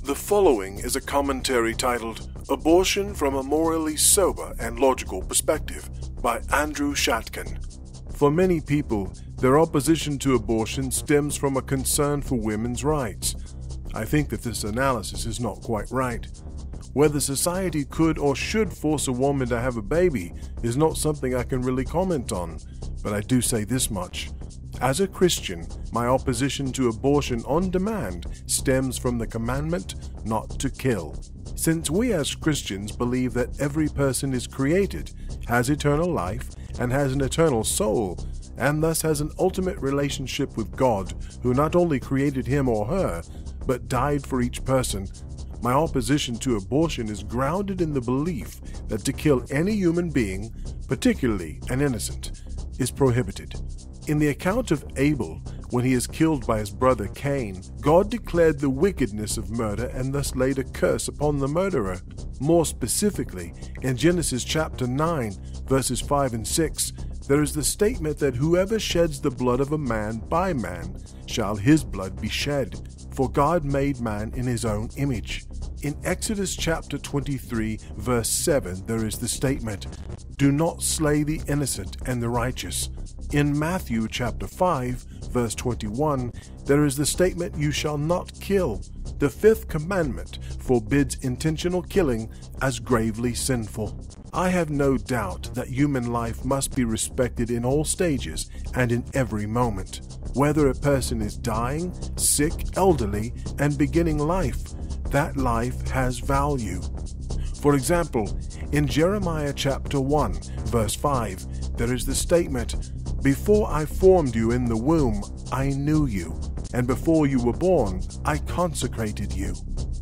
The following is a commentary titled Abortion from a Morally Sober and Logical Perspective by Andrew Schatkin. For many people, their opposition to abortion stems from a concern for women's rights. I think that this analysis is not quite right. Whether society could or should force a woman to have a baby is not something I can really comment on, but I do say this much. As a Christian, my opposition to abortion on demand stems from the commandment not to kill. Since we as Christians believe that every person is created, has eternal life, and has an eternal soul, and thus has an ultimate relationship with God, who not only created him or her, but died for each person, my opposition to abortion is grounded in the belief that to kill any human being, particularly an innocent, is prohibited. In the account of Abel, when he is killed by his brother Cain, God declared the wickedness of murder and thus laid a curse upon the murderer. More specifically, in Genesis chapter 9, verses 5 and 6, there is the statement that whoever sheds the blood of a man by man shall his blood be shed, for God made man in his own image. In Exodus chapter 23, verse 7, there is the statement, "Do not slay the innocent and the righteous." In Matthew chapter 5, verse 21, there is the statement, "You shall not kill." The fifth commandment forbids intentional killing as gravely sinful. I have no doubt that human life must be respected in all stages and in every moment. Whether a person is dying, sick, elderly, and beginning life, that life has value. For example, in Jeremiah chapter 1, verse 5, there is the statement, "Before I formed you in the womb, I knew you, and before you were born, I consecrated you."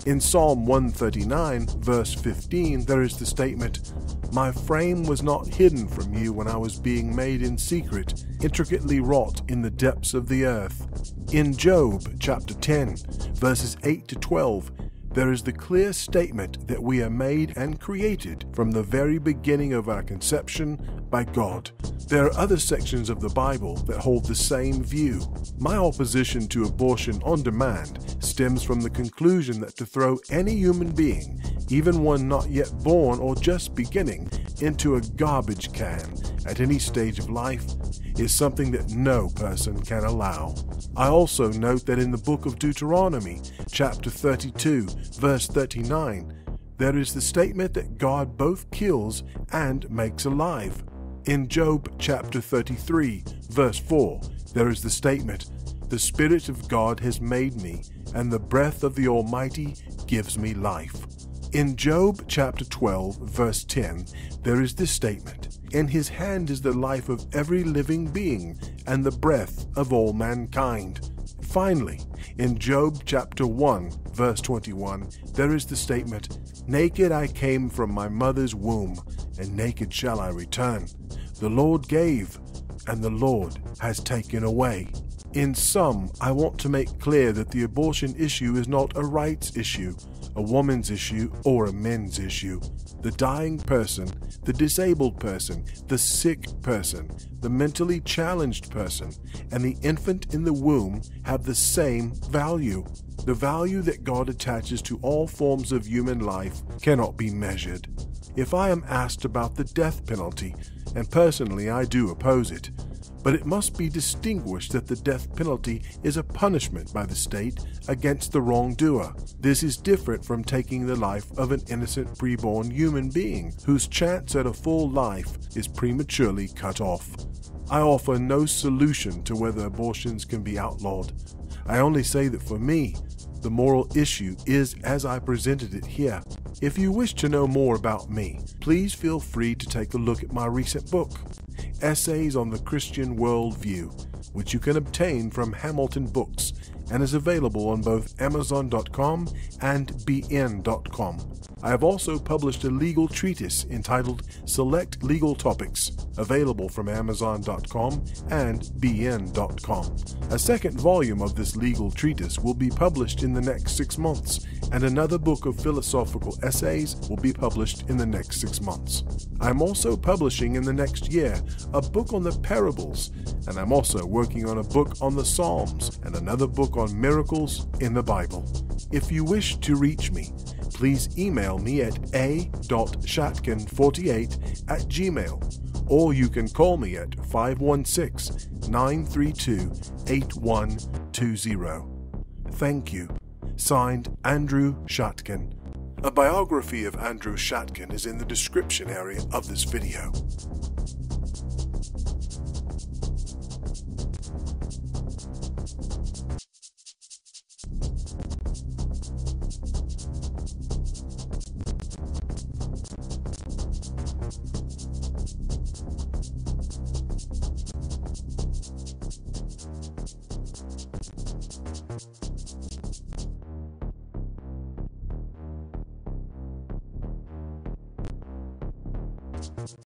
In Psalm 139, verse 15, there is the statement, "My frame was not hidden from you when I was being made in secret, intricately wrought in the depths of the earth." In Job chapter 10, verses 8 to 12, there is the clear statement that we are made and created from the very beginning of our conception by God. There are other sections of the Bible that hold the same view. My opposition to abortion on demand stems from the conclusion that to throw any human being, even one not yet born or just beginning, into a garbage can at any stage of life is something that no person can allow. I also note that in the book of Deuteronomy, chapter 32, verse 39, there is the statement that God both kills and makes alive. In Job chapter 33, verse 4, there is the statement, "The Spirit of God has made me, and the breath of the Almighty gives me life." In Job chapter 12, verse 10, there is this statement, "In his hand is the life of every living being, and the breath of all mankind." Finally, in Job chapter 1, verse 21, there is the statement, "Naked I came from my mother's womb, and naked shall I return. The Lord gave, and the Lord has taken away." In sum, I want to make clear that the abortion issue is not a rights issue, a woman's issue, or a men's issue. The dying person, the disabled person, the sick person, the mentally challenged person, and the infant in the womb have the same value. The value that God attaches to all forms of human life cannot be measured. If I am asked about the death penalty, and personally I do oppose it, but it must be distinguished that the death penalty is a punishment by the state against the wrongdoer. This is different from taking the life of an innocent preborn human being whose chance at a full life is prematurely cut off. I offer no solution to whether abortions can be outlawed. I only say that for me, the moral issue is as I presented it here. If you wish to know more about me, please feel free to take a look at my recent book, Essays on the Christian Worldview, which you can obtain from Hamilton Books and is available on both Amazon.com and BN.com. I have also published a legal treatise entitled Select Legal Topics, available from Amazon.com and BN.com. A second volume of this legal treatise will be published in the next 6 months, and another book of philosophical essays will be published in the next 6 months. I'm also publishing in the next year a book on the parables, and I'm also working on a book on the Psalms and another book on miracles in the Bible. If you wish to reach me, please email me at a.shatkin48@gmail, or you can call me at 516-932-8120. Thank you. Signed, Andrew Schatkin. A biography of Andrew Schatkin is in the description area of this video.